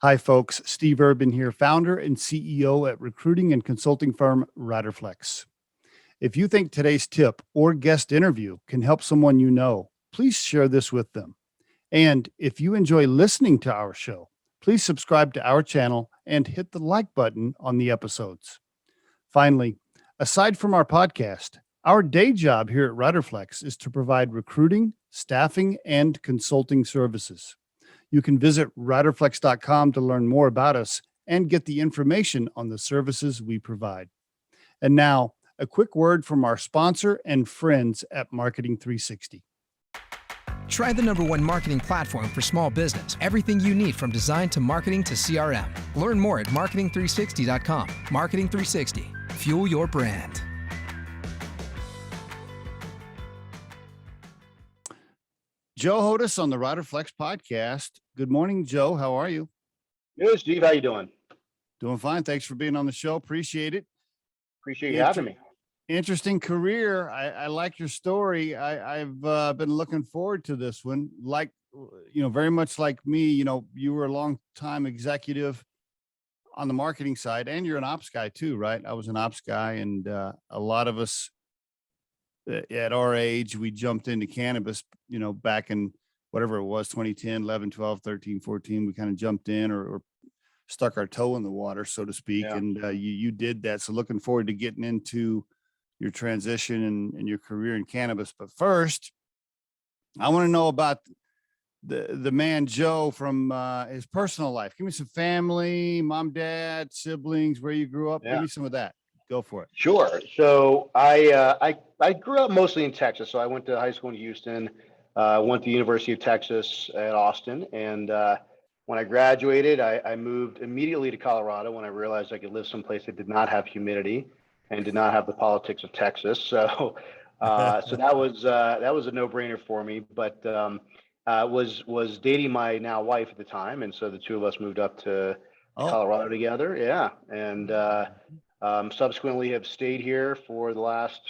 Hi, folks. Steve Urban here, founder and CEO at recruiting and consulting firm Riderflex. If you think today's tip or guest interview can help someone you know, please share this with them. And if you enjoy listening to our show, please subscribe to our channel and hit the like button on the episodes. Finally, aside from our podcast, our day job here at Riderflex is to provide recruiting, staffing, and consulting services. You can visit riderflex.com to learn more about us and get the information on the services we provide. And now, a quick word from our sponsor and friends at Marketing 360. Try the #1 marketing platform for small business. Everything you need from design to marketing to CRM. Learn more at marketing360.com. Marketing 360. Fuel your brand. Joe Hodas on the Riderflex podcast. Good morning, Joe. How are you? Good, Steve. How you doing? Doing fine. Thanks for being on the show. Appreciate it. Appreciate you having me. Interesting career. I like your story. I've been looking forward to this one. Like, very much like me, you were a long time executive on the marketing side, and you're an ops guy too, right? I was an ops guy, and a lot of us at our age, we jumped into cannabis, back in whatever it was, 2010, 11, 12, 13, 14, we kind of jumped in or stuck our toe in the water, so to speak. Yeah. And you did that. So looking forward to getting into your transition and your career in cannabis. But first, I want to know about the man, Joe, from his personal life. Give me some family, mom, dad, siblings, where you grew up. Yeah. Give me some of that. Go for it. Sure. So I grew up mostly in Texas. So I went to high school in Houston, went to the University of Texas at Austin. And when I graduated, I moved immediately to Colorado when I realized I could live someplace that did not have humidity and did not have the politics of Texas. So so that was a no-brainer for me. But was dating my now wife at the time, and so the two of us moved up to Colorado together. Yeah, and subsequently have stayed here for the last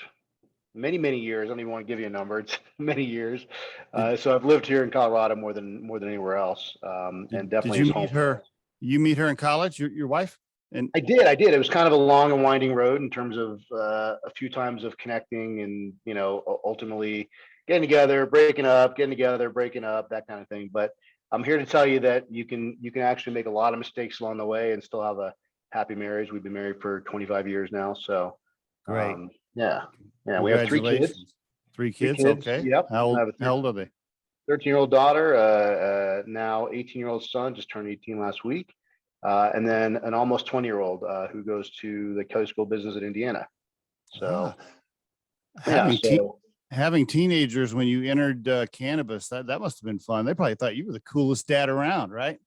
many years. I don't even want to give you a number. It's many years. So I've lived here in Colorado more than anywhere else. And definitely. Did you meet her? You meet her in college, your wife? And I did. It was kind of a long and winding road in terms of a few times of connecting and, ultimately getting together, breaking up, that kind of thing. But I'm here to tell you that you can actually make a lot of mistakes along the way and still have a happy marriage. We've been married for 25 years now. So great. Yeah. We have 3 kids. 3 kids. Okay. Yep. How old are they? 13-year-old daughter, now 18-year-old son, just turned 18 last week. And then an almost 20-year-old who goes to the Kelly School of Business at Indiana. So having teenagers when you entered cannabis, that must have been fun. They probably thought you were the coolest dad around, right?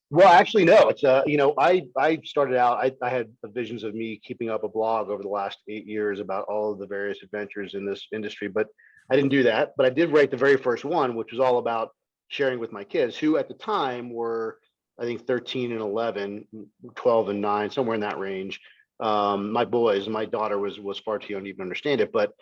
Well, actually, no. It's I started out. I had visions of me keeping up a blog over the last 8 years about all of the various adventures in this industry, but I didn't do that. But I did write the very first one, which was all about sharing with my kids, who at the time were, I think, 13 and 11, 12 and 9, somewhere in that range. My boys, my daughter was far too young to even understand it, but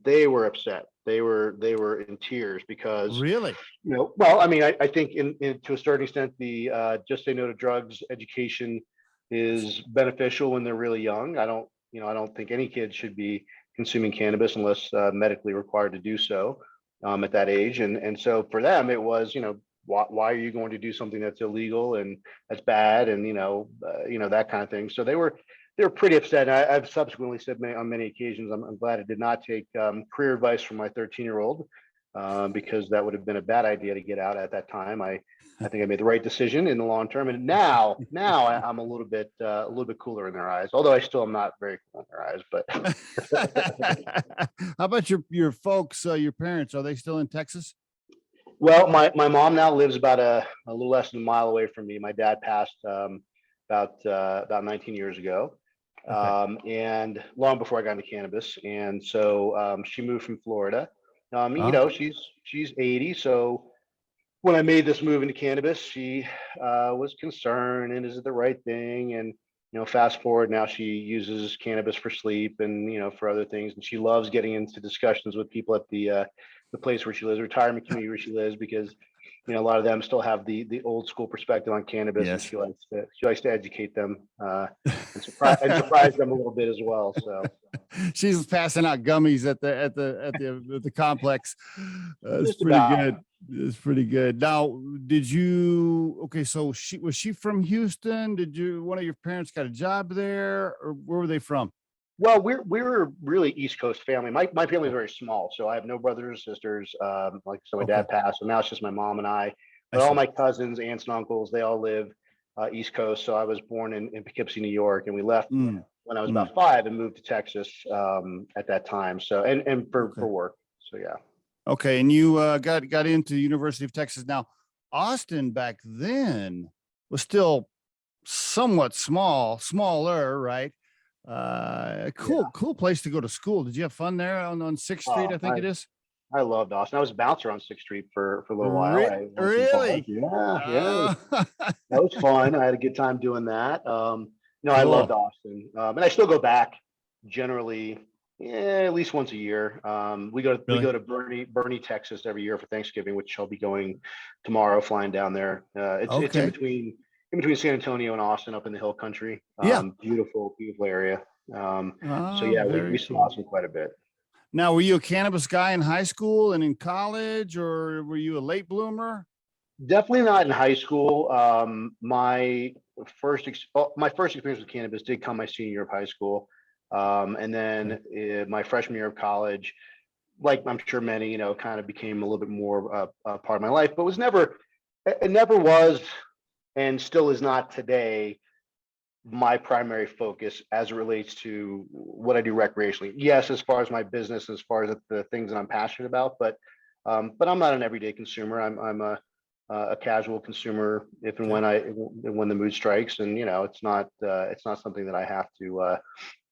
they were upset. They were in tears because really, well, I mean, I think in to a certain extent, the Just Say No to Drugs education is beneficial when they're really young. I don't think any kid should be consuming cannabis unless medically required to do so at that age. And so for them, it was, why are you going to do something that's illegal and that's bad and that kind of thing. So they were pretty upset. And I've subsequently said on many occasions, I'm glad I did not take career advice from my 13-year-old because that would have been a bad idea to get out at that time. I think I made the right decision in the long term. And now I'm a little bit cooler in their eyes, although I still am not very cool in their eyes. But how about your folks, your parents? Are they still in Texas? Well, my mom now lives about a little less than a mile away from me. My dad passed about 19 years ago. Okay. And long before I got into cannabis. And so she moved from Florida. She's 80. So when I made this move into cannabis, she was concerned, and is it the right thing? And, fast forward, now she uses cannabis for sleep and, for other things. And she loves getting into discussions with people at the place where she lives, retirement community where she lives, because a lot of them still have the old school perspective on cannabis, and Yes. she likes to educate them and surprise them a little bit as well. So She's passing out gummies at the complex. It's just pretty about. good. It's pretty good. Now, okay, so was she from Houston? One of your parents got a job there, or where were they from? Well, we're really East Coast family. My family is very small, so I have no brothers or sisters. So my Okay. dad passed, so now it's just my mom and I. I But all see. my cousins, aunts, and uncles, they all live East Coast. So I was born in Poughkeepsie, New York, and we left Mm, when I was mm. about 5 and moved to Texas at that time. So and for Okay. work. So yeah. Okay, and you got into University of Texas. Now, Austin back then was still somewhat smaller, right? Cool place to go to school. Did you have fun there on Sixth Street? Oh, I think it is. I loved Austin. I was a bouncer on Sixth Street for a little while. I went to college. Really? Yeah. That was fun. I had a good time doing that. No, I loved Cool. Austin, and I still go back generally, at least once a year. We go Really? to Bernie, Texas every year for Thanksgiving, which I'll be going tomorrow, flying down there. It's Okay. in between San Antonio and Austin, up in the hill country. Yeah. Beautiful area. So yeah, Very we saw cool. Austin quite a bit. Now, were you a cannabis guy in high school and in college, or were you a late bloomer? Definitely not in high school. My first experience with cannabis did come my senior year of high school, and then my freshman year of college, like I'm sure many, kind of became a little bit more a part of my life. But it never was, and still is not today, my primary focus as it relates to what I do recreationally. Yes, as far as my business, as far as the things that I'm passionate about, but I'm not an everyday consumer. I'm a casual consumer if and when the mood strikes, and it's not something that I have to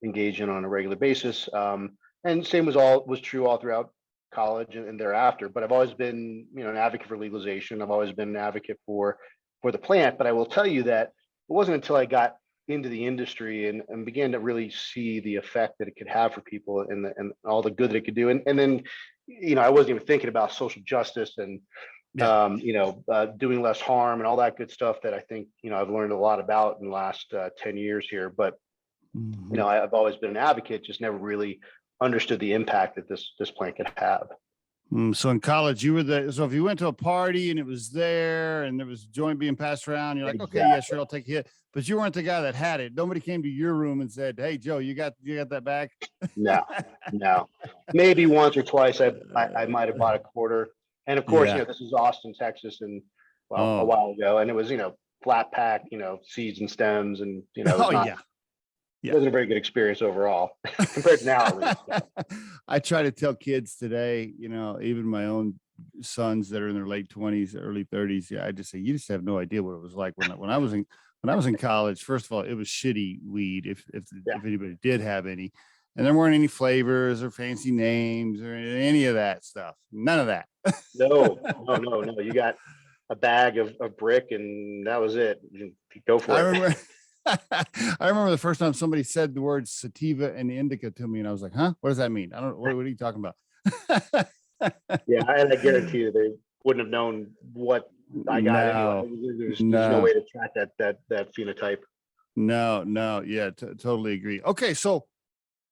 engage in on a regular basis. And same was true all throughout college and thereafter. But I've always been an advocate for legalization. I've always been an advocate for the plant. But I will tell you that it wasn't until I got into the industry and began to really see the effect that it could have for people and all the good that it could do. And then, I wasn't even thinking about social justice and, doing less harm and all that good stuff that I think, I've learned a lot about in the last 10 years here. But, I've always been an advocate, just never really understood the impact that this plant could have. So in college, you were there. So if you went to a party and it was there and there was a joint being passed around, you're like, okay, yeah, sure, I'll take a hit. But you weren't the guy that had it. Nobody came to your room and said, "Hey, Joe, you got that back?" No. Maybe once or twice I might have bought a quarter. And of course, this is Austin, Texas, and a while ago, and it was flat pack, seeds and stems, and it wasn't a very good experience overall compared to now. At least. I try to tell kids today, even my own sons that are in their late 20s, early 30s. Yeah, I just say, you just have no idea what it was like when I was in college. First of all, it was shitty weed, if anybody did have any, and there weren't any flavors or fancy names or any of that stuff. None of that. No. You got a bag of brick, and that was it. You go for it. I remember the first time somebody said the words sativa and indica to me, and I was like, "Huh? What does that mean? I don't. What are you talking about?" Yeah, and I guarantee you, they wouldn't have known what I got anyway. There's no way to track that phenotype. No. Yeah, totally agree. Okay, so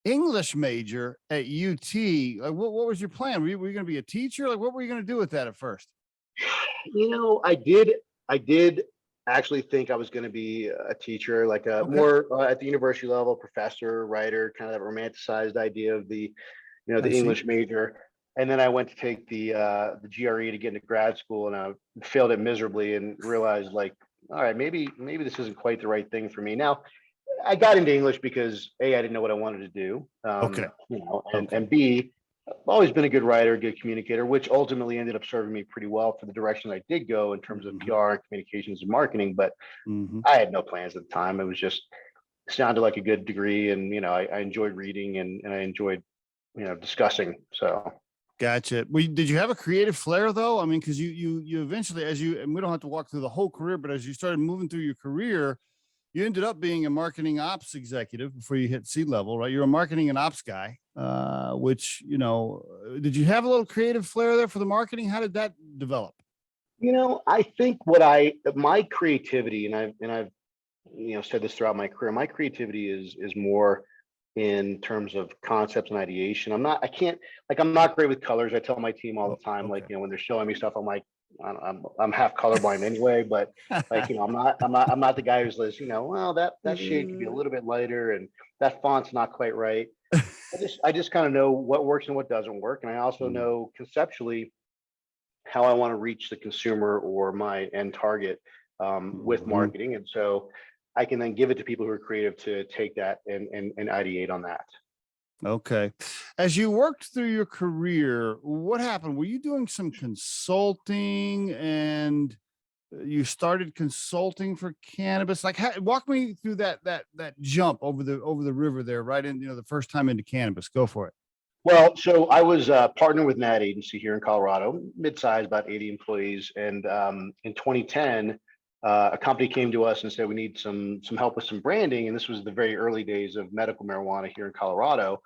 English major at UT. Like, what was your plan? Were you going to be a teacher? Like, what were you going to do with that at first? I did actually think I was going to be a teacher, like more at the university level, professor, writer, kind of that romanticized idea of the English major. And then I went to take the GRE to get into grad school, and I failed it miserably and realized, like, all right, maybe this isn't quite the right thing for me. Now, I got into English because A, I didn't know what I wanted to do. And B, I've always been a good writer, good communicator, which ultimately ended up serving me pretty well for the direction I did go in terms of PR and communications and marketing. But I had no plans at the time. It was just sounded like a good degree, and I enjoyed reading and I enjoyed discussing. So. Gotcha. Did you have a creative flair though? I mean, because you eventually, and we don't have to walk through the whole career, but as you started moving through your career, you ended up being a marketing ops executive before you hit C-level, right? You're a marketing and ops guy, which, did you have a little creative flair there for the marketing? How did that develop? I think my creativity, and I've said this throughout my career, my creativity is more in terms of concepts and ideation. I'm not great with colors. I tell my team all Oh, the time, like, okay. when they're showing me stuff, I'm like, I'm half colorblind anyway, but like, I'm not the guy who's lists, well, that shade could be a little bit lighter and that font's not quite right. I just kind of know what works and what doesn't work. And I also Mm, know conceptually how I want to reach the consumer or my end target with mhm. marketing. And so I can then give it to people who are creative to take that and ideate on that. Okay. As you worked through your career, what happened? Were you doing some consulting and you started consulting for cannabis? Like, walk me through that jump over the river there, right in, the first time into cannabis. Go for it. Well, so I was partnered with an ad agency here in Colorado, mid-sized, about 80 employees. And in 2010, a company came to us and said, we need some help with some branding. And this was the very early days of medical marijuana here in Colorado.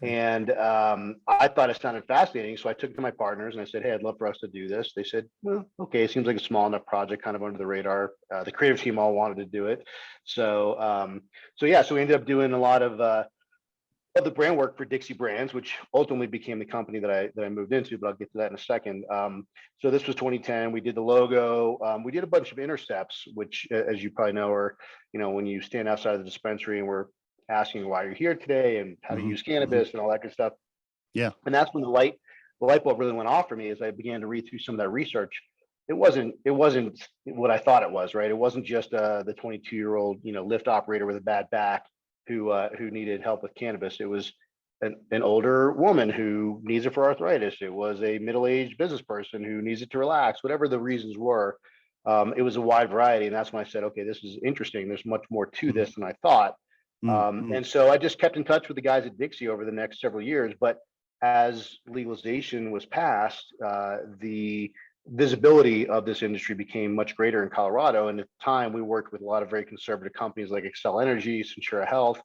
Okay. And I thought it sounded fascinating. So I took it to my partners and I said, hey, I'd love for us to do this. They said, well, okay, it seems like a small enough project, kind of under the radar. The creative team all wanted to do it. So we ended up doing a lot of the brand work for Dixie Brands, which ultimately became the company that I moved into, but I'll get to that in a second. So this was 2010. We did the logo. We did a bunch of intercepts, which, as you probably know, are when you stand outside of the dispensary and we're asking why you're here today and how to Hmm. use Hmm. cannabis and all that good stuff. Yeah. And that's when the light bulb really went off for me as I began to read through some of that research. It wasn't what I thought it was, right? It wasn't just the 22-year-old lift operator with a bad back who needed help with cannabis. It was an older woman who needs it for arthritis. It was a middle-aged business person who needs it to relax. Whatever the reasons were, it was a wide variety, and that's when I said, okay, this is interesting. There's much more to Mm, this than I thought. mm, mm. And so I just kept in touch with the guys at Dixie over the next several years. But as legalization was passed, the visibility of this industry became much greater in Colorado. And at the time, we worked with a lot of very conservative companies like Excel Energy, Centura Health.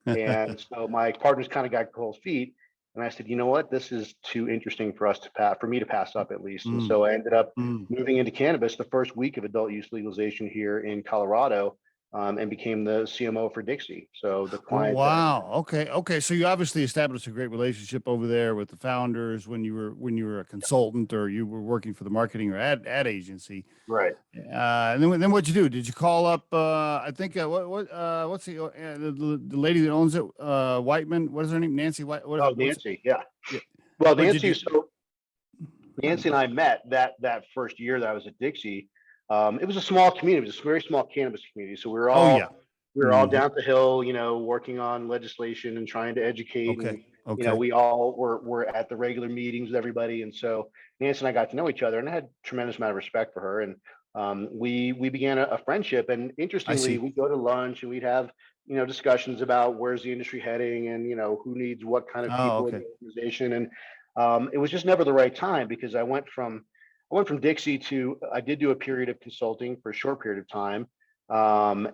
And so my partners kind of got cold feet. And I said, you know what? This is too interesting for us to pass, for me to pass up at least. And Mm, so I ended up mm. moving into cannabis the first week of adult use legalization here in Colorado, and became the CMO for Dixie. So the client that Wow. Okay. Okay. So you obviously established a great relationship over there with the founders when you were a consultant or you were working for the marketing or ad agency. right. And then what'd you do? Did you call up? I think what's the lady that owns it? Whiteman. What is her name? Nancy White. Oh, What's Nancy. Yeah. yeah? Well, What'd you Nancy. do? So Nancy and I met that first year that I was at Dixie. It was a small community. It was a very small cannabis community. So we were Oh all yeah. we were all Hmm. down at the hill, working on legislation and trying to educate. Okay. And Okay. we all were at the regular meetings with everybody. And so Nancy and I got to know each other, and I had a tremendous amount of respect for her. And we began a friendship. And I interestingly, see. we'd go to lunch and we'd have discussions about where's the industry heading, and who needs what kind of Oh, people in okay. the organization. And it was just never the right time because I went from Dixie to I did do a period of consulting for a short period of time,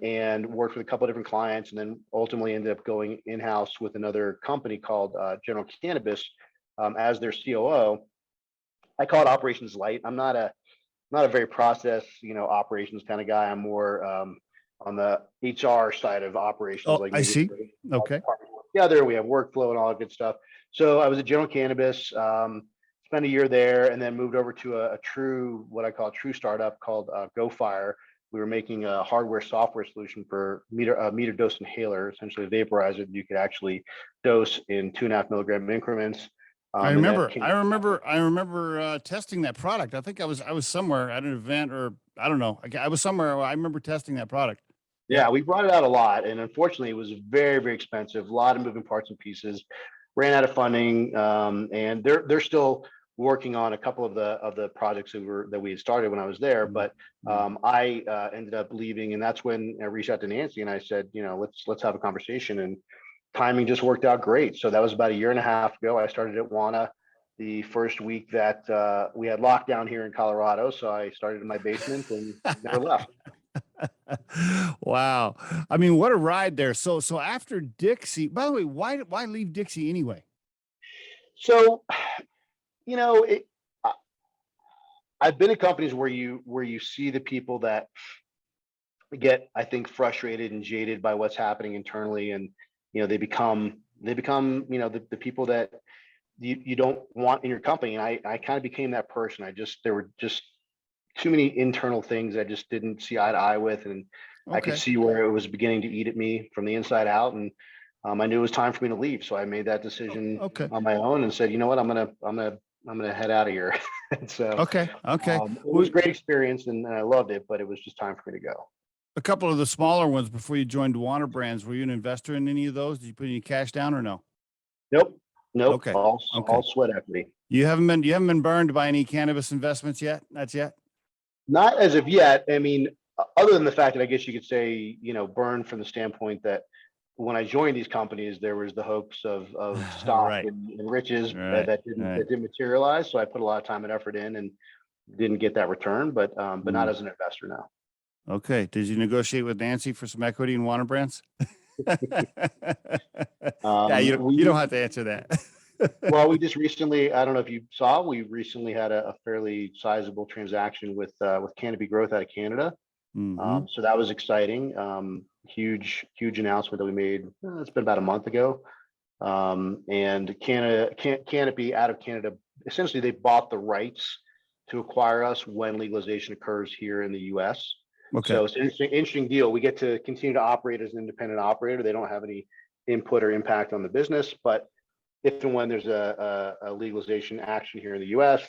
and worked with a couple of different clients, and then ultimately ended up going in house with another company called General Cannabis as their COO. I call it operations light. I'm not a very process operations kind of guy. I'm more on the HR side of operations, Oh, like I making see. sure all Okay. departments work together. We have workflow and all that good stuff. So I was at General Cannabis, spent a year there, and then moved over to a true, what I call a true startup called GoFire. We were making a hardware software solution for meter dose inhaler, essentially a vaporizer that you could actually dose in 2.5 milligram increments. I And that remember, came. I remember, I remember testing that product. I think I was somewhere at an event, or I don't know. I was somewhere. I remember testing that product. Yep. Yeah, we brought it out a lot, and unfortunately, it was very, very expensive. A lot of moving parts and pieces. Ran out of funding, and they're still working on a couple of the projects that we had started when I was there. Mm, But mm. I ended up leaving, and that's when I reached out to Nancy and I said, let's have a conversation. And timing just worked out great. So that was about a year and a half ago. I started at Wana the first week that we had lockdown here in Colorado. So I started in my basement and never left. Wow. I mean, what a ride there. So after Dixie, by the way, why leave Dixie anyway? So it, I've been in companies where you see the people that get, I think, frustrated and jaded by what's happening internally, and they become the people that you don't want in your company. And I kind of became that person. There were just too many internal things I just didn't see eye to eye with, and I could Okay. see where it was beginning to eat at me from the inside out, and I knew it was time for me to leave. So I made that decision Okay. on my own and said, you know what, I'm gonna head out of here. And so Okay. Okay. it was a great experience, and I loved it, but it was just time for me to go. A couple of the smaller ones before you joined Wana Brands, were you an investor in any of those? Did you put any cash down or no? Nope, nope, Okay. all Okay. sweat equity. You haven't been burned by any cannabis investments yet? That's yet? Not as of yet. I mean, other than the fact that I guess you could say, burned from the standpoint that when I joined these companies, there was the hopes of stock Right. and riches Right. that didn't Right. that didn't materialize. So I put a lot of time and effort in and didn't get that return, but not Mm. as an investor now. Okay. Did you negotiate with Nancy for some equity in Wana Brands? Yeah, you don't We have to answer that. well, we just recently, I don't know if you saw, we recently had a fairly sizable transaction with Canopy Growth out of Canada. Hmm. So that was exciting. Huge announcement that we made. It's been about a month ago. And Canopy out of Canada, essentially they bought the rights to acquire us when legalization occurs here in the US. Okay. So it's an interesting deal. We get to continue to operate as an independent operator. They don't have any input or impact on the business, but if and when there's a legalization action here in the US,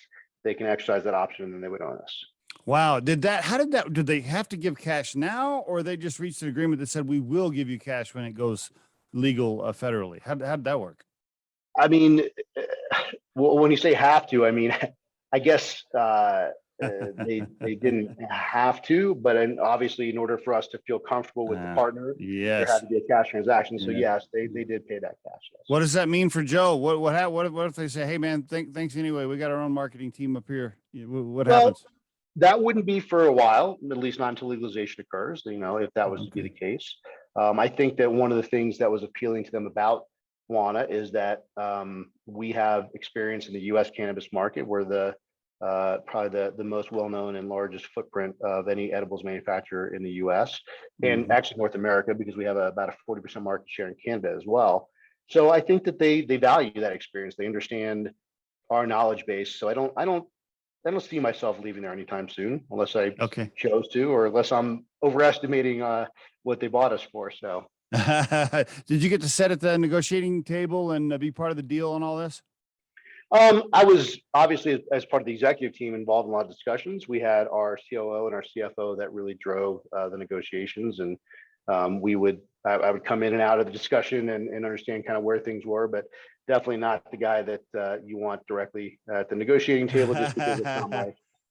they can exercise that option and then they would own us. Wow. Did they have to give cash now, or they just reached an agreement that said we will give you cash when it goes legal federally? How'd that work? I mean, well, when you say have to, I mean, I guess they didn't have to, but obviously, in order for us to feel comfortable with the partner, there had Yes. to be a cash transaction. So Yeah. yes, they did pay that cash. Yes. What does that mean for Joe? What if they say, hey man, thanks anyway. We got our own marketing team up here. What Well, happens? that wouldn't be for a while, at least not until legalization occurs. If that was to be the Okay. case, I think that one of the things that was appealing to them about Wana is that we have experience in the U.S. cannabis market. We're probably the most well-known and largest footprint of any edibles manufacturer in the U.S. and Mhm. actually North America, because we have about a 40% market share in Canada as well. So I think that they value that experience. They understand our knowledge base. So I don't see myself leaving there anytime soon, unless I Okay. chose to, or unless I'm overestimating what they bought us for. So Did you get to sit at the negotiating table and be part of the deal on all this? I was obviously, as part of the executive team, involved in a lot of discussions. We had our COO and our CFO that really drove the negotiations, and I would come in and out of the discussion and understand kind of where things were, but definitely not the guy that you want directly at the negotiating table, just because it's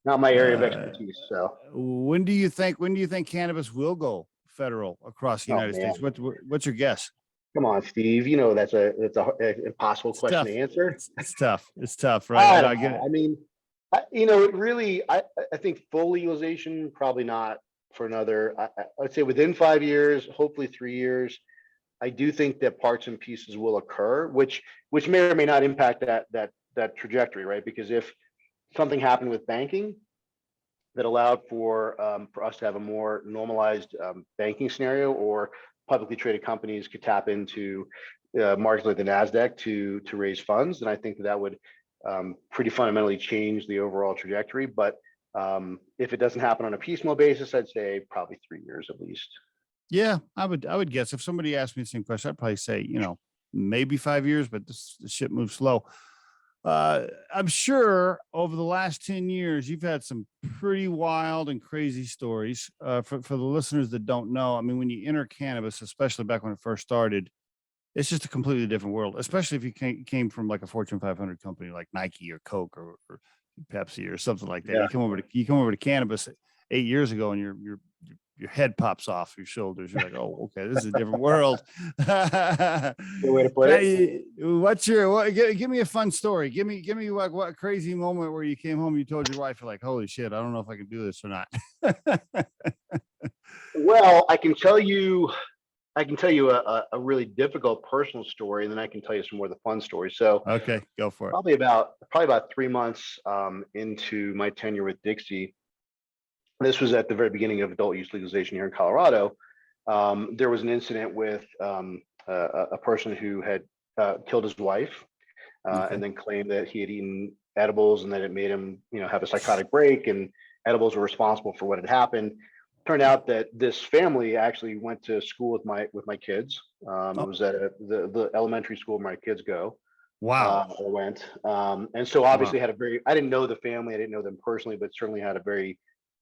not my area of Uh, expertise. So, when do you think cannabis will go federal across the oh United man, States? What's your guess? come on, Steve. You know that's a impossible It's question to tough. answer. It's tough. It's tough, right? I I know. I don't get know. it. I mean, it really. I think full legalization probably not for another. I'd say within 5 years, hopefully 3 years. I do think that parts and pieces will occur, which may or may not impact that trajectory, right? Because if something happened with banking that allowed for us to have a more normalized banking scenario, or publicly traded companies could tap into markets like the Nasdaq to raise funds, then I think that would pretty fundamentally change the overall trajectory. But if it doesn't happen on a piecemeal basis, I'd say probably 3 years at least. Yeah, I would guess if somebody asked me the same question, I'd probably say, maybe 5 years, but this shit moves slow. I'm sure over the last 10 years, you've had some pretty wild and crazy stories. For the listeners that don't know, I mean, when you enter cannabis, especially back when it first started, it's just a completely different world, especially if you came from like a Fortune 500 company like Nike or Coke or Pepsi or something like that. Yeah, You come over to cannabis 8 years ago, and your head pops off your shoulders. You're like, oh, okay, this is a different world. good way to put it. Give me a fun story. Give me what crazy moment where you came home, you told your wife, you're like, holy shit, I don't know if I can do this or not. Well, I can tell you I can tell you a really difficult personal story, and then I can tell you some more of the fun stories. So Okay, go for it. probably about 3 months into my tenure with Dixie, this was at the very beginning of adult use legalization here in Colorado. There was an incident with a person who had killed his wife, Okay. and then claimed that he had eaten edibles and that it made him, have a psychotic break, and edibles were responsible for what had happened. Turned out that this family actually went to school with my kids. It Oh, was at the elementary school my kids go wow. or went, and so Wow. obviously had a very. I didn't know the family, I didn't know them personally, but certainly had a very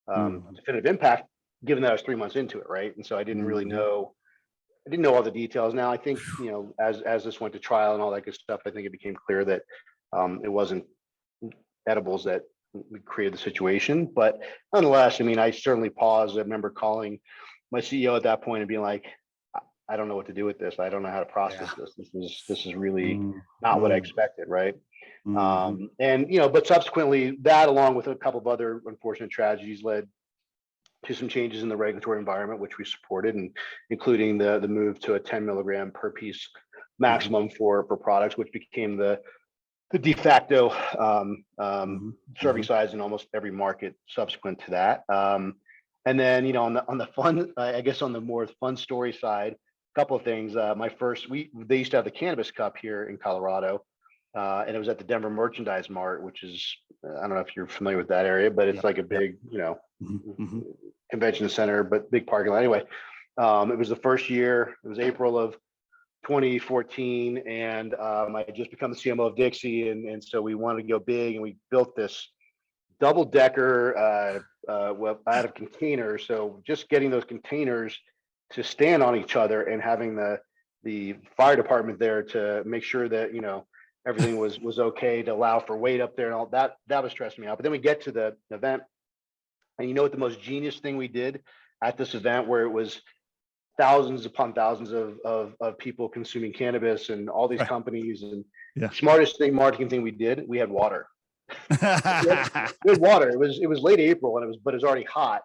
Mhm, definitive impact, given that I was 3 months into it, right? And so I didn't really mhm. know. I didn't know all the details. Now I think as this went to trial and all that good stuff, I think it became clear that it wasn't edibles that created the situation. But nonetheless, I mean, I certainly paused. I remember calling my CEO at that point and being like, I don't know what to do with this. I don't know how to Yeah. process this. This is really Mm, not what I mm, expected, right? mhm. And but subsequently, that along with a couple of other unfortunate tragedies led to some changes in the regulatory environment, which we supported, and including the move to a 10 milligram per piece Mhm, maximum for products, which became the de facto mhm, serving mhm. size in almost every market subsequent to that. And then on the fun, I guess on the more fun story side, a couple of things. My first, they used to have the Cannabis Cup here in Colorado, and it was at the Denver Merchandise Mart, which is I don't know if you're familiar with that area, but it's Yep, like a yep. big Mhm, mhm. convention center, but big parking lot. Anyway, it was the first year. It was April of 2014, and I had just become the CMO of Dixie, and so we wanted to go big, and we built this double decker well, out of containers. So just getting those containers to stand on each other and having the fire department there to make sure that everything was okay to allow for weight up there and all that was stressing me out. But then we get to the event, and you know what the most genius thing we did at this event, where it was thousands upon thousands of people consuming cannabis and all these Right. companies, and Yeah. smartest thing marketing thing we did, we had water. We had water. It was late April, and it was already hot,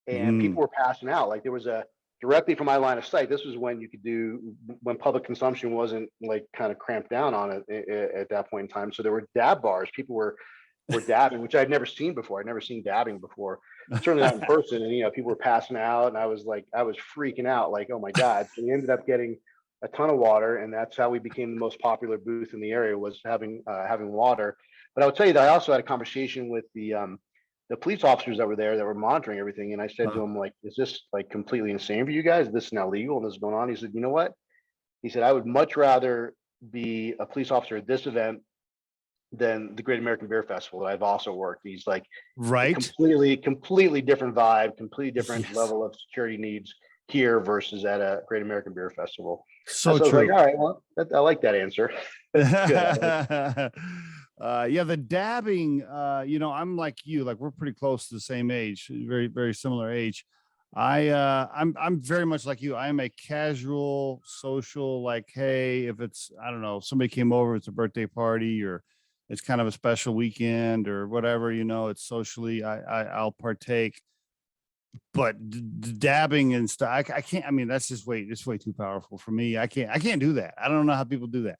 and Mm, people were passing out. Like there was a directly from my line of sight. This was when you could do when public consumption wasn't like kind of cramped down on it at that point in time. So there were dab bars. People were dabbing, which I'd never seen before. I'd never seen dabbing before, certainly not in person. And people were passing out, and I was freaking out, like, oh my god. So we ended up getting a ton of water, and that's how we became the most popular booth in the area, was having water. But I would tell you that I also had a conversation with the police officers that were there that were monitoring everything, and I said to uh, him, like, is this like completely insane for you guys? Is this now legal and this is going on? He said, you know what? He said, I would much rather be a police officer at this event than the Great American Beer Festival that I've also worked. He's like, a right. completely different vibe, completely different Yes. level of security needs here versus at a Great American Beer Festival. And So so I was like, true. all right, well, I like that answer. That's good. Yeah, the dabbing, I'm like you, like we're pretty close to the same age, very, very similar age. I'm very much like you. I am a casual social, like, hey, if it's, I don't know, somebody came over, it's a birthday party or it's kind of a special weekend or whatever, it's socially, I'll partake. But dabbing and stuff, I can't. I mean, that's just it's way too powerful for me. I can't do that. I don't know how people do that.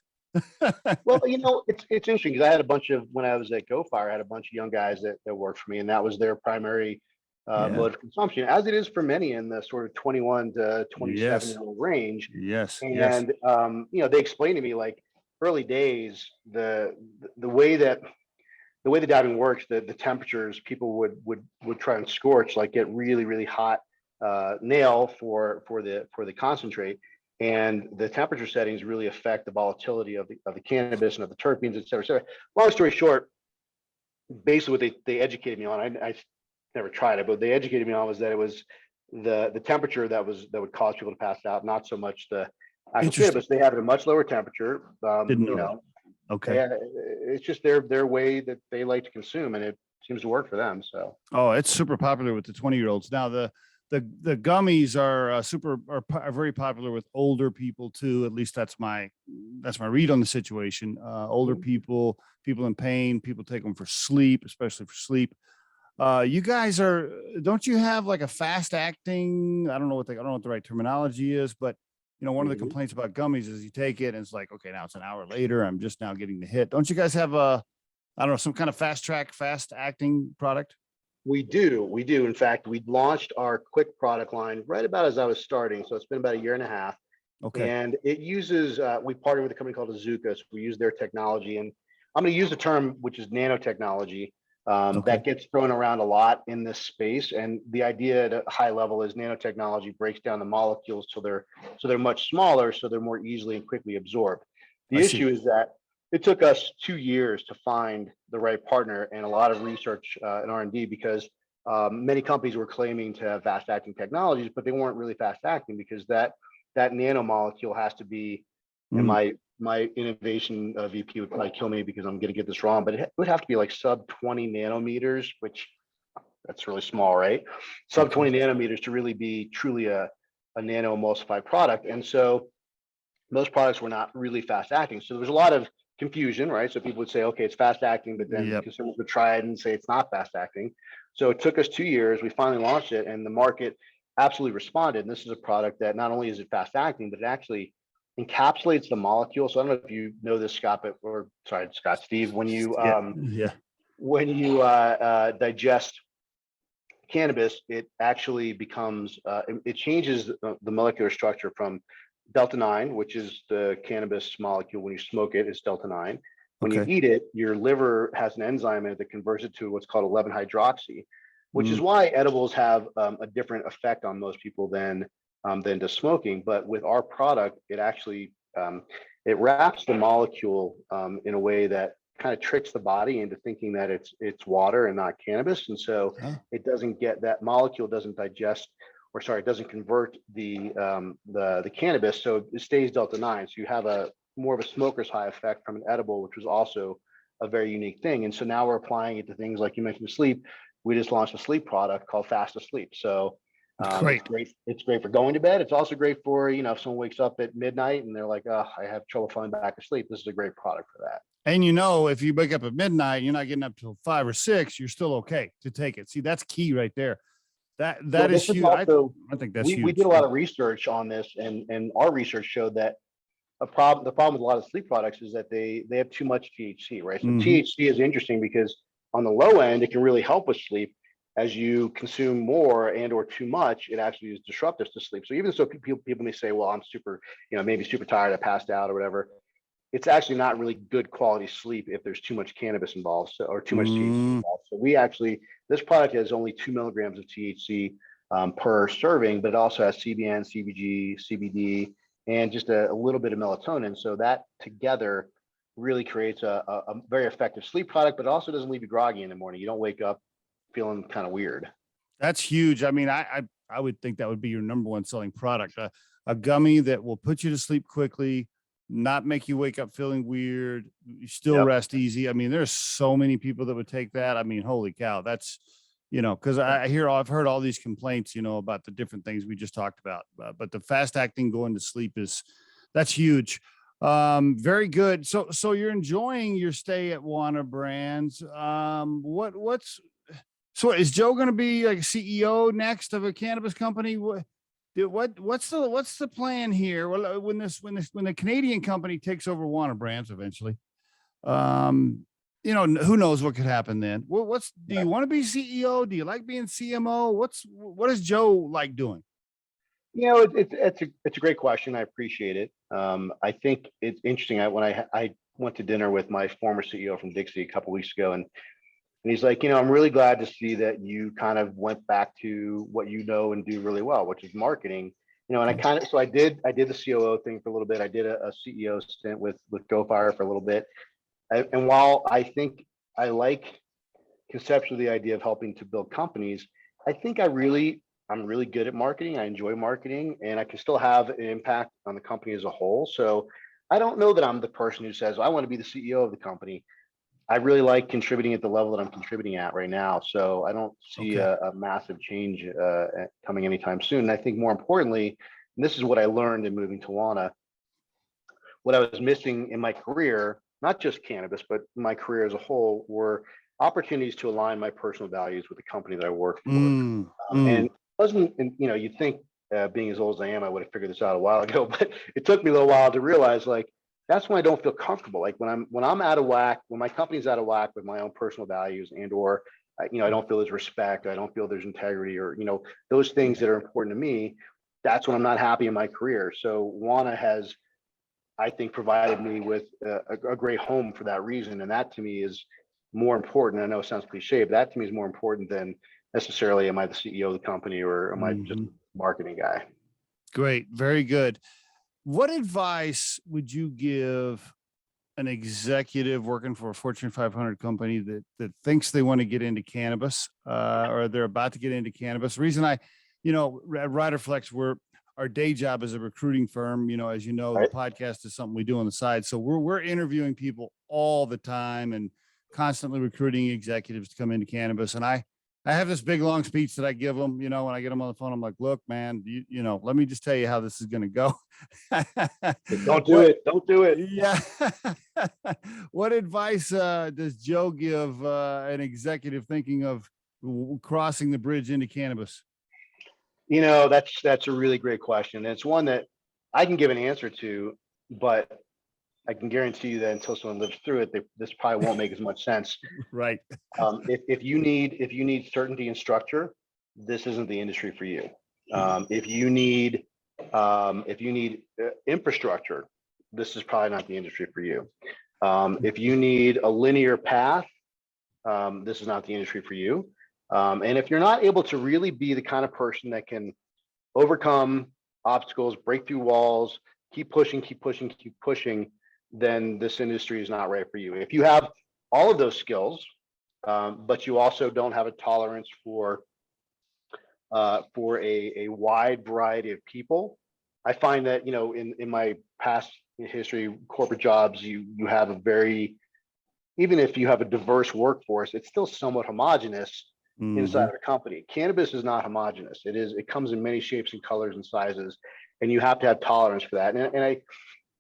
Well, it's interesting because I had a bunch of when I was at GoFire, I had a bunch of young guys that worked for me, and that was their primary Yeah. mode of consumption, as it is for many in the sort of 21 to 27 Yes. year old range. Yes. Yes. And they explained to me, like, early days, the way that the diving works, the temperatures people would try and scorch, like get really really hot nail for the concentrate, and the temperature settings really affect the volatility of the cannabis and of the terpenes, et cetera, et cetera. Long story short, basically what they educated me on, I never tried it, but they educated me on was that it was the temperature that would cause people to pass out, not so much the actual Interesting. cannabis. They have it at a much lower temperature. Didn't know that. Okay. It's just their way that they like to consume, and it seems to work for them. So Oh, it's super popular with the 20-year-olds. Now the gummies are very popular with older people too. At least that's my read on the situation. Older people, people in pain, people take them for sleep, especially for sleep. You guys don't you have like a fast acting? I don't know what the right terminology is, but one of the Mhm. complaints about gummies is you take it and it's like, okay, now it's an hour later. I'm just now getting the hit. Don't you guys have I don't know, some kind of fast acting product? We do. We do. In fact, we launched our quick product line right about as I was starting. So it's been about a year and a half. Okay. And it uses, we partnered with a company called Azuka. So we use their technology. And I'm going to use the term, which is nanotechnology. Okay. That gets thrown around a lot in this space. And the idea at a high level is nanotechnology breaks down the molecules so they're much smaller, so they're more easily and quickly absorbed. I The see. issue is that it took us 2 years to find the right partner and a lot of research and R&D because many companies were claiming to have fast acting technologies, but they weren't really fast acting because that nanomolecule has to be, and Mm. my innovation VP would probably kill me because I'm going to get this wrong, but it would have to be like sub 20 nanometers, which that's really small, right? Sub Okay. 20 nanometers to really be truly a nano emulsified product. And so most products were not really fast acting. So there was a lot of confusion, right? So people would say, okay, it's fast acting, but then Yep. consumers would try it and say it's not fast acting. So it took us 2 years. We finally launched it, and the market absolutely responded. And this is a product that not only is it fast acting, but it actually encapsulates the molecule. So I don't know if you know this, Scott, but or sorry, Scott, Steve, Yeah. Yeah. when you digest cannabis, it actually becomes it changes the molecular structure from delta 9, which is the cannabis molecule. When you smoke it, it's delta 9. When you Okay. eat it, your liver has an enzyme in it that converts it to what's called 11 hydroxy, which is Mm. why edibles have a different effect on most people than just smoking. But with our product, it actually it wraps the molecule in a way that kind of tricks the body into thinking that it's water and not cannabis, and so Huh. it doesn't get that molecule doesn't digest, or sorry, it doesn't convert the cannabis, so it stays delta 9. So you have a more of a smoker's high effect from an edible, which was also a very unique thing. And so now we're applying it to things like you mentioned sleep. We just launched a sleep product called Fast Asleep. So it's Great. great. It's great for going to bed. It's also great for, if someone wakes up at midnight and they're like, oh, I have trouble falling back asleep. This is a great product for that. And if you wake up at midnight, you're not getting up till 5 or 6, you're still okay to take it. See, that's key right there. That Well, is this is huge. also, I think that's we huge. did a lot of research on this, and our research showed that the problem with a lot of sleep products is that they have too much THC, right? So Hmm. THC is interesting because on the low end, it can really help with sleep. As you consume more and or too much, it actually is disruptive to sleep. So even so people may say, well, I'm super, maybe super tired, I passed out or whatever. It's actually not really good quality sleep if there's too much cannabis involved, or too much THC Mm. involved. So this product has only 2 milligrams of THC per serving, but it also has CBN, CBG, CBD, and just a little bit of melatonin. So that together really creates a very effective sleep product, but it also doesn't leave you groggy in the morning. You don't wake up feeling kind of weird. That's huge. I mean, I would think that would be your number one selling product. A gummy that will put you to sleep quickly, not make you wake up feeling weird, you still Yep. rest easy. I mean, there's so many people that would take that. I mean, holy cow, that's, because I've heard all these complaints, about the different things we just talked about. But the fast acting going to sleep that's huge. Very good. So you're enjoying your stay at Wana Brands. So is Joe going to be like CEO next of a cannabis company? What's the plan here? Well, when the Canadian company takes over Wana Brands eventually, who knows what could happen then? Do you want to be CEO? Do you like being CMO? What does Joe like doing? It's a great question. I appreciate it. I think it's interesting. When I went to dinner with my former CEO from Dixie a couple weeks ago, and he's like, I'm really glad to see that you kind of went back to what you know and do really well, which is marketing. And I did the COO thing for a little bit. I did a CEO stint with GoFire for a little bit. And while I think I like conceptually the idea of helping to build companies, I think I'm really good at marketing. I enjoy marketing, and I can still have an impact on the company as a whole. So I don't know that I'm the person who says, I want to be the CEO of the company. I really like contributing at the level that I'm contributing at right now. So I don't see Okay. a massive change coming anytime soon. And I think more importantly, and this is what I learned in moving to Wana, what I was missing in my career, not just cannabis, but my career as a whole, were opportunities to align my personal values with the company that I work for. Mm, And mm. it wasn't, and, you'd think being as old as I am, I would have figured this out a while ago, but it took me a little while to realize like that's when I don't feel comfortable. Like when I'm out of whack, when my company's out of whack with my own personal values and or I don't feel there's respect, I don't feel there's integrity, or those things that are important to me. That's when I'm not happy in my career. So Wana has, I think, provided me with a great home for that reason, and that to me is more important. I know it sounds cliche, but that to me is more important than necessarily am I the CEO of the company or am I just a marketing guy. Great. Very good. What advice would you give an executive working for a Fortune 500 company that thinks they want to get into cannabis or they're about to get into cannabis? The reason at Riderflex, our day job is a recruiting firm. As you know, Right. the podcast is something we do on the side. So we're interviewing people all the time and constantly recruiting executives to come into cannabis. And I have this big long speech that I give them, when I get them on the phone. I'm like, look, man, let me just tell you how this is going to go. Don't do it. Don't do it. Yeah. What advice does Joe give an executive thinking of crossing the bridge into cannabis? That's a really great question. And it's one that I can give an answer to, but I can guarantee you that until someone lives through it, this probably won't make as much sense. Right. If you need certainty and structure, this isn't the industry for you. If you need infrastructure, this is probably not the industry for you. If you need a linear path, this is not the industry for you. And if you're not able to really be the kind of person that can overcome obstacles, break through walls, keep pushing, then this industry is not right for you. If you have all of those skills, but you also don't have a tolerance for a wide variety of people, I find that in my past history, corporate jobs, you have even if you have a diverse workforce, it's still somewhat homogenous inside of a company. Cannabis is not homogenous. It comes in many shapes and colors and sizes, and you have to have tolerance for that. And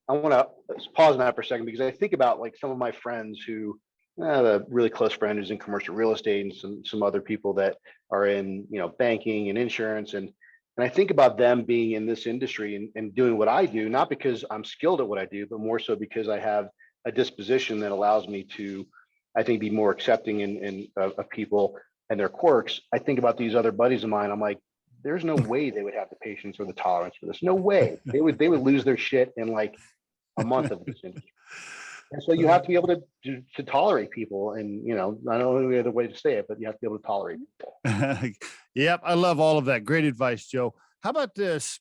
I want to pause on that for a second because I think about like some of my friends who, a really close friend who's in commercial real estate and some other people that are in banking and insurance, and I think about them being in this industry and doing what I do, not because I'm skilled at what I do, but more so because I have a disposition that allows me to, I think, be more accepting of people and their quirks. I think about these other buddies of mine. I'm like, there's no way they would have the patience or the tolerance for this. No way. They would lose their shit in like a month of this industry. And so you have to be able to tolerate people. And, I don't know any other way to say it, but you have to be able to tolerate people. Yep. I love all of that. Great advice, Joe. How about this?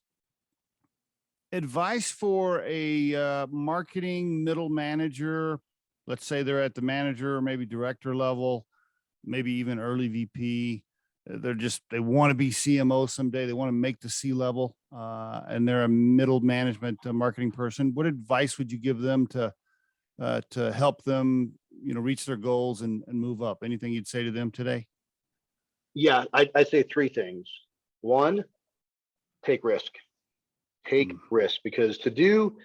Advice for a marketing middle manager. Let's say they're at the manager or maybe director level, maybe even early VP. They want to be CMO someday. They want to make the C level, and they're a middle management marketing person. What advice would you give them to help them, reach their goals and move up? Anything you'd say to them today? Yeah, I'd say three things. One, take risk. Take risk, because to do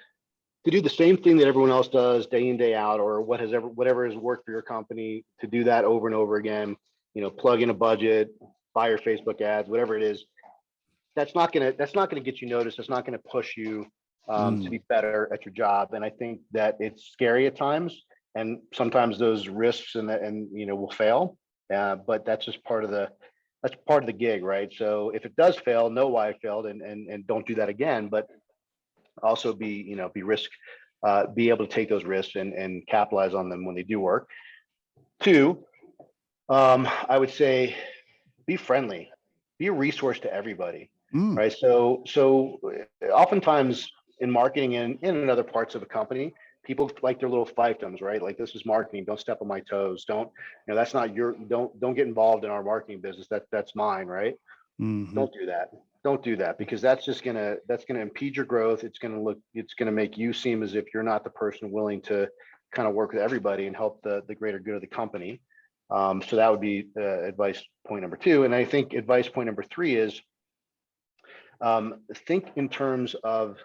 the same thing that everyone else does day in, day out, or whatever has worked for your company, to do that over and over again, plug in a budget, buy your Facebook ads, whatever it is, that's not gonna get you noticed. It's not gonna push you to be better at your job. And I think that it's scary at times, and sometimes those risks and will fail. But that's just part of the gig, right? So if it does fail, know why it failed and don't do that again. But also be able to take those risks and capitalize on them when they do work. Two, I would say be friendly, be a resource to everybody, right? So oftentimes in marketing and in other parts of a company, people like their little fiefdoms, right? Like, this is marketing. Don't step on my toes. Don't get involved in our marketing business. That's mine, right? Don't do that. Don't do that, because that's gonna impede your growth. It's gonna make you seem as if you're not the person willing to kind of work with everybody and help the greater good of the company. So that would be advice point number two. And I think advice point number three is think in terms of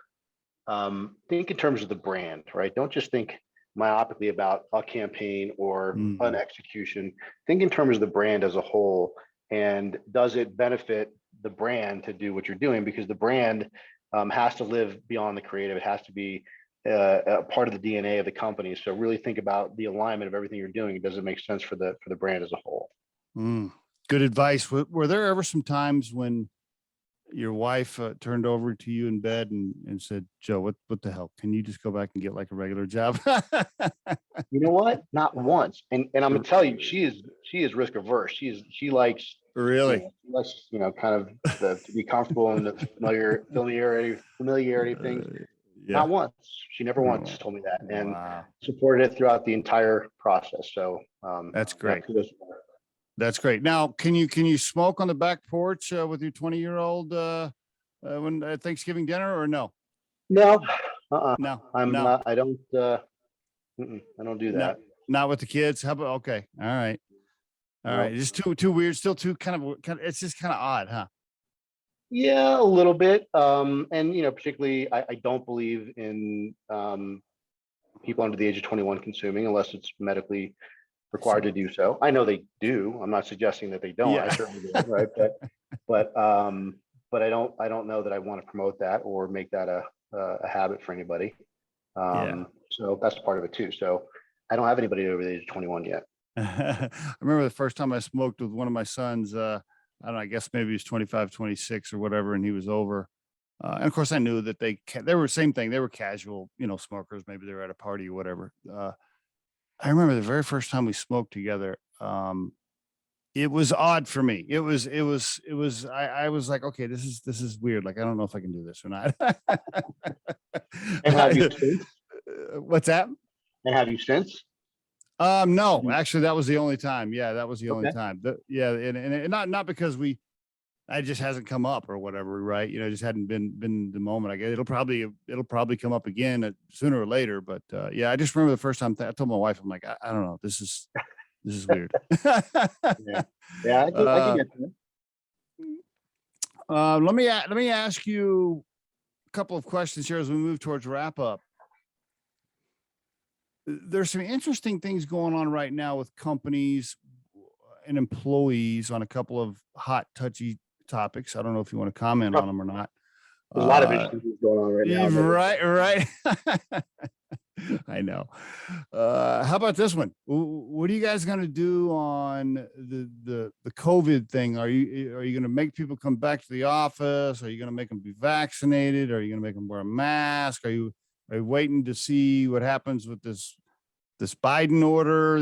the brand, right? Don't just think myopically about a campaign or an execution. Think in terms of the brand as a whole, and does it benefit the brand to do what you're doing, because the brand has to live beyond the creative. It has to be a part of the DNA of the company. So really think about the alignment of everything you're doing. Does it make sense for the brand as a whole? Good advice. Were there ever some times when your wife turned over to you in bed and said, "Joe, what the hell? Can you just go back and get like a regular job?" You know what? Not once. And I'm gonna tell you, she is risk averse. She likes, Really? kind of to be comfortable in the familiarity of things. Yeah. Not once. She never once Oh, told me that, and wow. supported it throughout the entire process. So That's great. kudos to her. That's great. Now, can you smoke on the back porch with your 20-year-old when at Thanksgiving dinner, or no? No, No, I'm no, I don't I don't do no, that. not with the kids. How about, okay. All right. All right. No. Just too weird. Still too kind of, it's just kind of odd, huh? Yeah, a little bit. And particularly, I don't believe in people under the age of 21 consuming unless it's medically required to do so. I know they do. I'm not suggesting that they don't. I Yeah. certainly do, right? But I don't know that I want to promote that or make that a habit for anybody. Yeah. So that's part of it too. So I don't have anybody over the age of 21 yet. I remember the first time I smoked with one of my sons, I don't know, I guess maybe he was 25, 26 or whatever, and he was over. And of course I knew that they were same thing. They were casual, smokers. Maybe they were at a party or whatever. I remember the very first time we smoked together. It was odd for me. It was, I was like, okay, this is weird. Like, I don't know if I can do this or not. And have you since? What's that? And have you since? No, actually that was the only time. Yeah, that was the only Okay. time. And not because I just hasn't come up or whatever, right? It just hadn't been the moment. I guess it'll probably come up again sooner or later. But yeah, I just remember the first time I told my wife, I'm like, I don't know, this is weird. Yeah, yeah, I can get to it. Let me ask you a couple of questions here as we move towards wrap up. There's some interesting things going on right now with companies and employees on a couple of hot, touchy topics. I don't know if you want to comment on them or not. There's a lot of interesting things going on right now. Right. I know. How about this one? What are you guys going to do on the COVID thing? Are you going to make people come back to the office? Are you going to make them be vaccinated? Are you going to make them wear a mask? Are you waiting to see what happens with this Biden order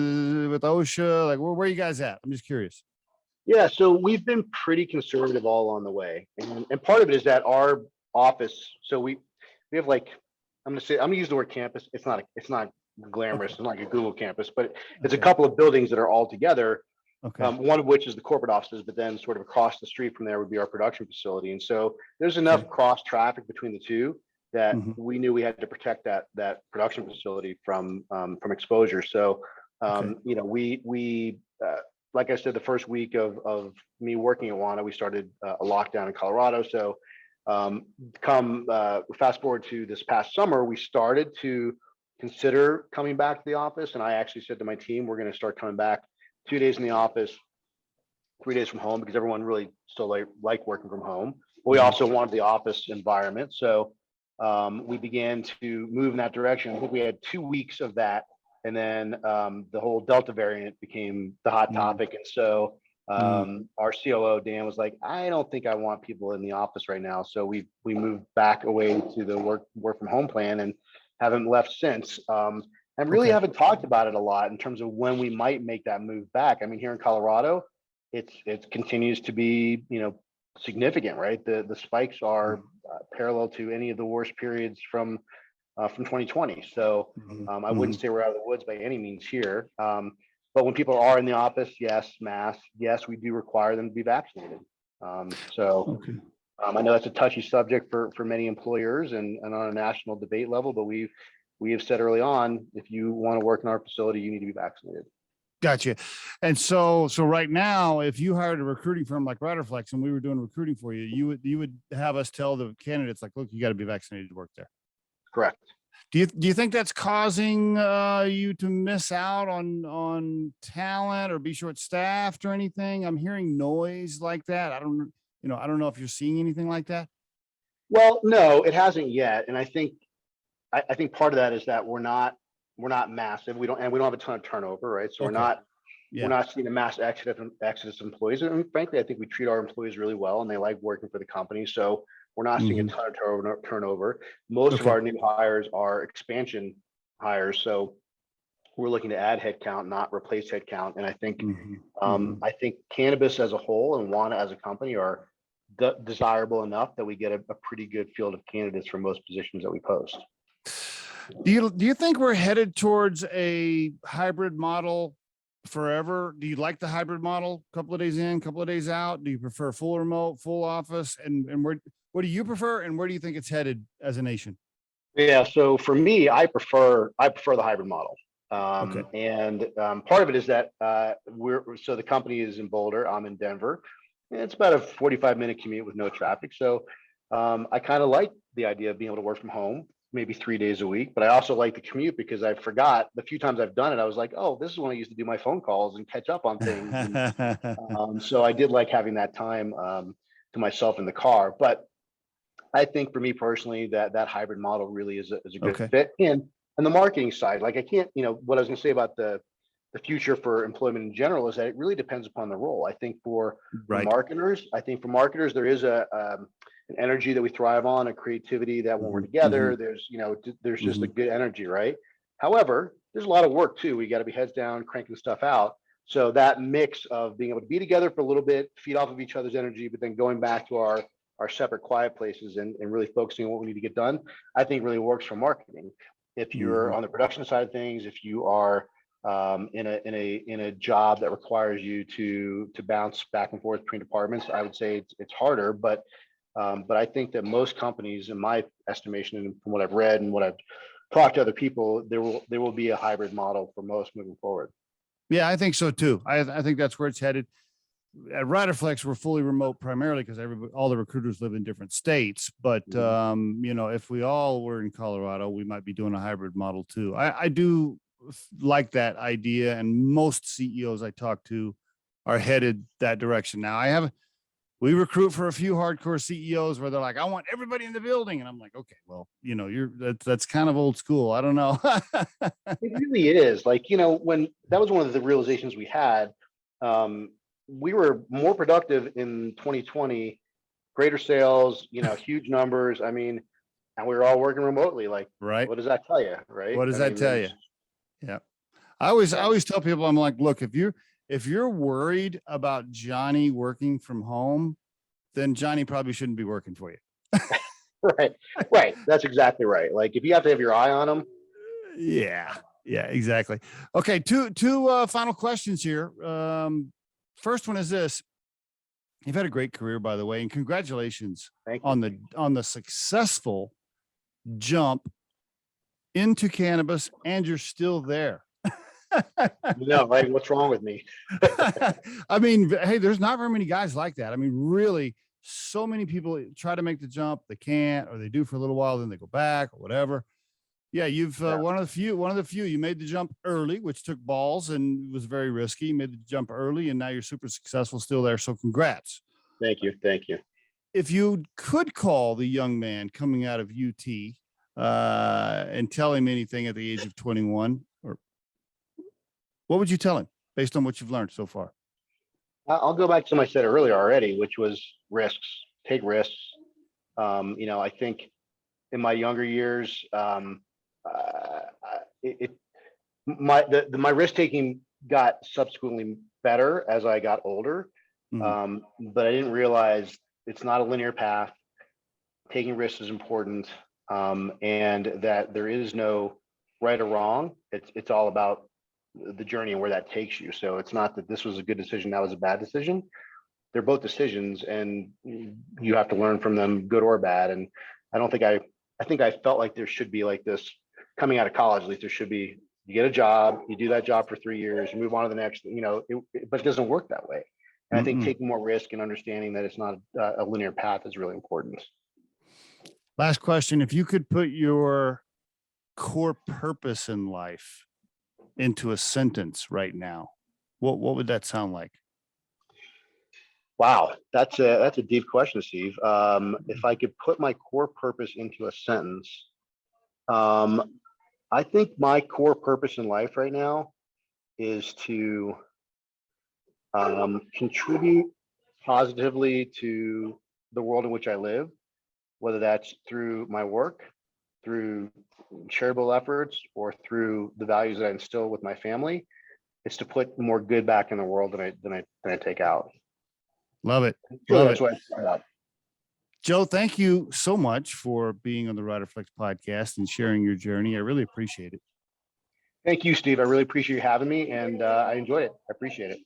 with OSHA? Like, where are you guys at? I'm just curious. Yeah, so we've been pretty conservative all on the way, and part of it is that our office. So we have like, I'm gonna use the word campus. It's not glamorous. It's not like a Google campus, but it's a couple of buildings that are all together. Okay. One of which is the corporate offices, but then sort of across the street from there would be our production facility. And so there's enough cross traffic between the two that we knew we had to protect that production facility from exposure. So we like I said, the first week of me working at Wana, we started a lockdown in Colorado. So fast forward to this past summer, we started to consider coming back to the office. And I actually said to my team, we're going to start coming back 2 days in the office, 3 days from home, because everyone really still like working from home. But we also wanted the office environment. So we began to move in that direction. I think we had 2 weeks of that. And then the whole Delta variant became the hot topic. And so our COO, Dan, was like, I don't think I want people in the office right now. So we moved back away to the work from home plan and haven't left since. And really haven't talked about it a lot in terms of when we might make that move back. I mean, here in Colorado, it continues to be, significant, right? The spikes are parallel to any of the worst periods from 2020. So I wouldn't say we're out of the woods by any means here. But when people are in the office, yes, mask, yes, we do require them to be vaccinated. I know that's a touchy subject for many employers and on a national debate level, but we have said early on, if you want to work in our facility, you need to be vaccinated. Gotcha. And so right now, if you hired a recruiting firm like Riderflex and we were doing recruiting for you, you would have us tell the candidates like, look, you got to be vaccinated to work there. Correct. Do you think that's causing you to miss out on talent or be short staffed or anything? I'm hearing noise like that. I don't I don't know if you're seeing anything like that. Well, no, it hasn't yet. And I think part of that is that we're not massive. We don't have a ton of turnover, right? So Okay. we're not seeing a mass exodus of employees. And frankly, I think we treat our employees really well and they like working for the company. So we're not seeing a ton of turnover. Most of Okay. our new hires are expansion hires. So we're looking to add headcount, not replace headcount. And I think cannabis as a whole and Wana as a company are desirable enough that we get a pretty good field of candidates for most positions that we post. Do you think we're headed towards a hybrid model forever? Do you like the hybrid model? Couple of days in, couple of days out? Do you prefer full remote, full office? And what do you prefer? And where do you think it's headed as a nation? Yeah, so for me, I prefer the hybrid model. Okay. And part of it is that the company is in Boulder, I'm in Denver. And it's about a 45-minute commute with no traffic. So I kind of like the idea of being able to work from home, maybe 3 days a week. But I also like the commute because I forgot the few times I've done it. I was like, oh, this is when I used to do my phone calls and catch up on things. And, so I did like having that time to myself in the car. But I think for me personally, that hybrid model really is a good Okay. fit. And the marketing side, like I can't, what I was going to say about the future for employment in general is that it really depends upon the role. I think for Right. marketers, there is an energy that we thrive on, a creativity that when we're together, there's just a good energy, right? However, there's a lot of work too. We got to be heads down, cranking stuff out. So that mix of being able to be together for a little bit, feed off of each other's energy, but then going back to our separate quiet places and really focusing on what we need to get done, I think really works for marketing. If you're on the production side of things, if you are in a job that requires you to bounce back and forth between departments, I would say it's harder. But I think that most companies, in my estimation, and from what I've read and what I've talked to other people, there will be a hybrid model for most moving forward. Yeah, I think so too. I think that's where it's headed. At Riderflex, we're fully remote primarily because all the recruiters live in different states. But if we all were in Colorado, we might be doing a hybrid model too. I do like that idea, and most CEOs I talk to are headed that direction. Now, we recruit for a few hardcore CEOs where they're like, I want everybody in the building, and I'm like, okay, well, that's kind of old school. I don't know. It really is. Like, when that was one of the realizations we had. We were more productive in 2020, greater sales, huge numbers. I mean, and we were all working remotely. Like, Right. what does that tell you? Right. What does that tell you? Yeah. I always tell people, I'm like, look, if you're worried about Johnny working from home, then Johnny probably shouldn't be working for you. Right. Right. That's exactly right. Like if you have to have your eye on them. Yeah. Yeah, exactly. Okay. Two final questions here. First one is this. You've had a great career, by the way, and congratulations on the successful jump into cannabis, and you're still there. No, right. What's wrong with me? I mean, hey, there's not very many guys like that. I mean, really, so many people try to make the jump, they can't, or they do for a little while, then they go back or whatever. Yeah, you've one of the few. You made the jump early, which took balls and was very risky. You made the jump early, and now you're super successful still there. So congrats. Thank you. Thank you. If you could call the young man coming out of UT and tell him anything at the age of 21, or what would you tell him based on what you've learned so far? I'll go back to something I said earlier already, which was risks. Take risks. I think in my younger years, my risk taking got subsequently better as I got older, but I didn't realize it's not a linear path. Taking risks is important, and that there is no right or wrong. It's all about the journey and where that takes you. So it's not that this was a good decision, that was a bad decision. They're both decisions, and you have to learn from them, good or bad. And I think I felt like there should be like this coming out of college. At least there should be. You get a job, you do that job for 3 years, you move on to the next. But it doesn't work that way. And I think taking more risk and understanding that it's not a linear path is really important. Last question: if you could put your core purpose in life into a sentence right now, what would that sound like? Wow, that's a deep question, Steve. If I could put my core purpose into a sentence, I think my core purpose in life right now is to contribute positively to the world in which I live, whether that's through my work, through charitable efforts, or through the values that I instill with my family. It's to put more good back in the world than I take out. Love it. Really, Love that's it. what I thought. Joe, thank you so much for being on the Riderflex podcast and sharing your journey. I really appreciate it. Thank you, Steve. I really appreciate you having me, and I enjoyed it. I appreciate it.